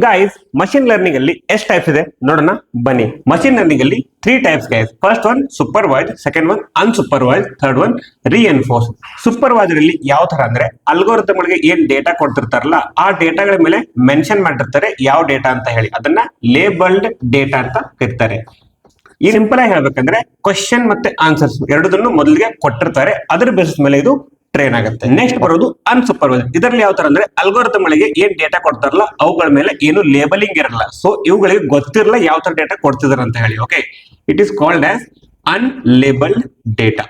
Guys machine learning ಅಲ್ಲಿ ಎಷ್ಟು types ಇದೆ ನೋಡೋಣ ಬನ್ನಿ. ಮಷಿನ್ ಲರ್ನಿಂಗ್ ಅಲ್ಲಿ 3 types guys. First one supervised, second one unsupervised, third one reinforce. Supervisor ಅಲ್ಲಿ ಯಾವ ತರ ಅಂದ್ರೆ ಅಲ್ಗೋರಿಥಮ್ ಗಳಿಗೆ ಏನ್ ಡೇಟಾ ಕೊಡ್ತಿರ್ತಾರಲ್ಲ ಆ ಡೇಟಾಗಳ ಮೇಲೆ ಮೆನ್ಷನ್ ಮಾಡಿರ್ತಾರೆ ಯಾವ ಡೇಟಾ ಅಂತ ಹೇಳಿ, ಅದನ್ನ ಲೇಬಲ್ಡ್ ಡೇಟಾ ಅಂತ ಕರೀತಾರೆ. ಈ ಸಿಂಪಲ್ ಆಗಿ ಹೇಳ್ಬೇಕಂದ್ರೆ ಕ್ವಶನ್ ಮತ್ತೆ ಆನ್ಸರ್ಸ್ ಎರಡದನ್ನು ಮೊದಲಿಗೆ ಕೊಟ್ಟಿರ್ತಾರೆ, ಅದರ ಬೇಸಿಸ್ ಮೇಲೆ ಇದು ಟ್ರೈನ್ ಆಗುತ್ತೆ. ನೆಕ್ಸ್ಟ್ ಬರೋದು ಅನ್ಸೂಪರ್ವೈಸ್ಡ್. ಇದರಲ್ಲಿ ಯಾವ ತರ ಅಂದ್ರೆ ಅಲ್ಗೋರಿಥಮ್ ಗಳಿಗೆ ಏನ್ ಡೇಟಾ ಕೊಡ್ತಾರಲ್ಲ ಅವುಗಳ ಮೇಲೆ ಏನು ಲೇಬಲಿಂಗ್ ಇರಲ್ಲ, ಸೊ ಇವುಗಳಿಗೆ ಗೊತ್ತಿರಲ್ಲ ಯಾವ ತರ ಡೇಟಾ ಕೊಡ್ತಿದಾರೆ ಅಂತ ಹೇಳಿ. Okay, it is called as unlabelled data.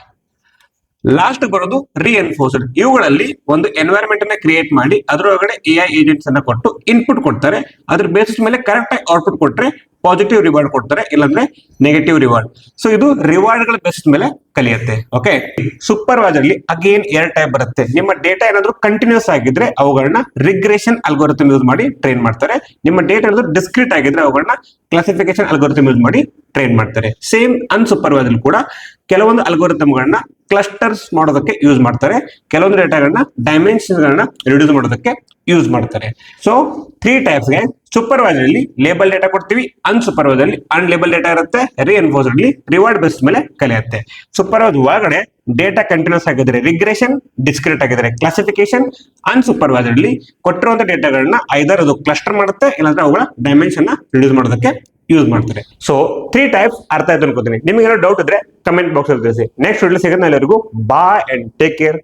Last ಬರೋದು ರಿಎನ್ಫೋರ್ಸ್ಡ್. ಇವುಗಳಲ್ಲಿ ಒಂದು ಎನ್ವೈರನ್ಮೆಂಟ್ ಅನ್ನ ಕ್ರಿಯೇಟ್ ಮಾಡಿ ಅದರೊಳಗಡೆ AI ಏಜೆಂಟ್ಸ್ ಅನ್ನ ಕೊಟ್ಟು ಇನ್ಪುಟ್ ಕೊಡ್ತಾರೆ, ಅದ್ರ ಬೇಸಿಸ್ ಮೇಲೆ ಕರೆಕ್ಟ್ ಆಗಿ ಔಟ್ಪುಟ್ ಕೊಟ್ರೆ ಪಾಸಿಟಿವ್ ರಿವಾರ್ಡ್ ಕೊಡ್ತಾರೆ, ಇಲ್ಲಾಂದ್ರೆ ನೆಗೆಟಿವ್ ರಿವಾರ್ಡ್. ಸೊ ಇದು ರಿವಾರ್ಡ್ ಗಳ ಬೇಸಿಸ್ ಮೇಲೆ ಕಲಿಯುತ್ತೆ. ಓಕೆ, ಸೂಪರ್ವೈಸರ್ ಅಲ್ಲಿ ಅಗೇನ್ 2 ಟೈಪ್ ಬರುತ್ತೆ. ನಿಮ್ಮ ಡೇಟಾ ಏನಾದ್ರು ಕಂಟಿನ್ಯೂಸ್ ಆಗಿದ್ರೆ ಅವುಗಳನ್ನ ರಿಗ್ರೆಷನ್ ಅಲ್ಗೋರಿಥಮ್ ಯೂಸ್ ಮಾಡಿ ಟ್ರೈನ್ ಮಾಡ್ತಾರೆ. ನಿಮ್ಮ ಡೇಟಾ ಏನಾದ್ರು ಡಿಸ್ಕ್ರೀಟ್ ಆಗಿದ್ರೆ ಅವುಗಳನ್ನ ಕ್ಲಾಸಿಫಿಕೇಶನ್ ಅಲ್ಗೋರಿಥಮ್ ಯೂಸ್ ಮಾಡಿ ಟ್ರೈನ್ ಮಾಡ್ತಾರೆ. ಸೇಮ್ ಅನ್ಸೂಪರ್ವೈಸರ್ ಕೂಡ ಕೆಲವೊಂದು ಅಲ್ಗೋರಿಥಮ್ ಗಳನ್ನ ಕ್ಲಸ್ಟರ್ಸ್ ಮಾಡೋದಕ್ಕೆ ಯೂಸ್ ಮಾಡ್ತಾರೆ, ಕೆಲವೊಂದು ಡೇಟಾಗಳನ್ನ ಡೈಮೆನ್ಷನ್ ಗಳನ್ನ ರಿಡ್ಯೂಸ್ ಮಾಡೋದಕ್ಕೆ ಯೂಸ್ ಮಾಡ್ತಾರೆ. ಸೊ 3 ಟೈಪ್ಸ್ ಗೆ ಸೂಪರ್ವೈಸರ್ ಅಲ್ಲಿ ಲೇಬಲ್ ಡೇಟಾ ಕೊಡ್ತೀವಿ, ಅನ್ಸೂಪರ್ವೈಸರ್ ಅಲ್ಲಿ ಅನ್ಲೇಬಲ್ ಡೇಟಾ ಇರುತ್ತೆ, ರಿಎನ್ಫೋರ್ಸ್ಡ್ ಅಲ್ಲಿ ರಿವಾರ್ಡ್ ಬೇಸ್ಡ್ ಮೇಲೆ ಕಲಿಯುತ್ತೆ. ಸೂಪರ್ವೈಸರ್ ಒಳಗಡೆ ಡೇಟಾ ಕಂಟಿನ್ಯೂಸ್ ಆಗಿದ್ರೆ ರಿಗ್ರೆಷನ್, ಡಿಸ್ಕ್ರೀಟ್ ಆಗಿದ್ರೆ ಕ್ಲಾಸಿಫಿಕೇಶನ್. ಅನ್ಸೂಪರ್ವೈಸರ್ ಅಲ್ಲಿ ಕೊಟ್ಟಿರುವಂತ ಡೇಟಾಗಳನ್ನ ಐದರ್ ಅದು ಕ್ಲಸ್ಟರ್ ಮಾಡುತ್ತೆ, ಇಲ್ಲಾಂದ್ರೆ ಅವುಗಳ ಡೈಮೆನ್ಷನ್ ರಿಡ್ಯೂಸ್ ಮಾಡೋದಕ್ಕೆ ಯೂಸ್ ಮಾಡ್ತಾರೆ. ಸೊ 3 ಟೈಪ್ಸ್ ಅರ್ಥ ಆಯ್ತು ಅನ್ಕೋತೀನಿ. ನಿಮ್ಗೆ ಏನೋ ಡೌಟ್ ಇದ್ರೆ ಕಮೆಂಟ್ ಬಾಕ್ಸ್ ಅಲ್ಲಿ ತಿಳಿಸಿ. ನೆಕ್ಸ್ಟ್ ವಿಡಿಯೋ ಸಿಗೋಣ. ಎಲ್ಲರಿಗೂ ಬಾಯ್ ಅಂಡ್ ಟೇಕ್ ಕೇರ್.